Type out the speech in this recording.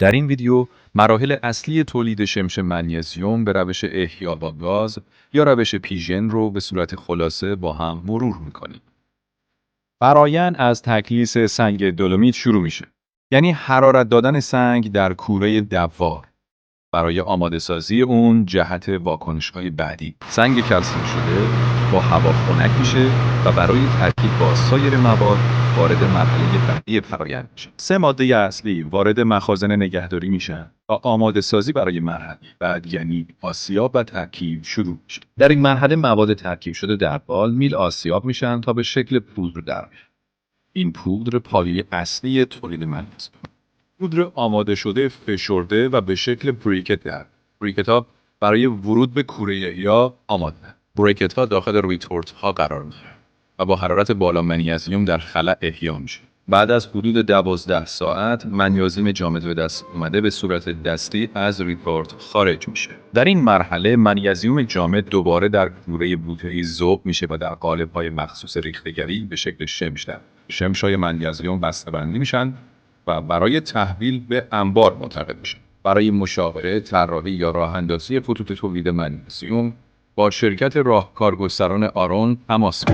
در این ویدیو مراحل اصلی تولید شمش منیزیم به روش احیا با گاز یا روش پیژن رو به صورت خلاصه با هم مرور میکنیم. فرآیند از تکلیس سنگ دولومیت شروع میشه. یعنی حرارت دادن سنگ در کوره دوار. برای آماده سازی اون جهت واکنش‌های بعدی. سنگ کلسیم شده با هوا خنک میشه و برای ترکیب با سایر مواد وارد مرحله بعدی فرآیند میشه. 3 ماده اصلی وارد مخازن نگهداری میشن و آماده سازی برای مرحله بعد یعنی آسیاب و ترکیب شروع میشه. در این مرحله مواد ترکیب شده در بال میل آسیاب میشن تا به شکل پودر در بیان. این پودر پایه اصلی تولید منیزیم. پودر آماده شده فشرده و به شکل بریکت در. بریکت ها برای ورود به کوره احیا آماده. بریکت ها داخل ریتورت ها قرار میگیرند و با حرارت بالا منیزیم در خلا احیا میشه. بعد از حدود 12 ساعت منیزیم جامد به دست اومده به صورت دستی از ریتورت خارج میشه. در این مرحله منیزیم جامد دوباره در کوره بوته‌ای ذوب میشه و در قالب‌های مخصوص ریختگری به شکل شمش در. شمش‌های منیزیم بسته‌بندی میشن و برای تحویل به انبار منتقل میشه. برای مشاوره، طراحی یا راه‌اندازی خطوط تولید منیزیم با شرکت راهکارگستران آرون تماس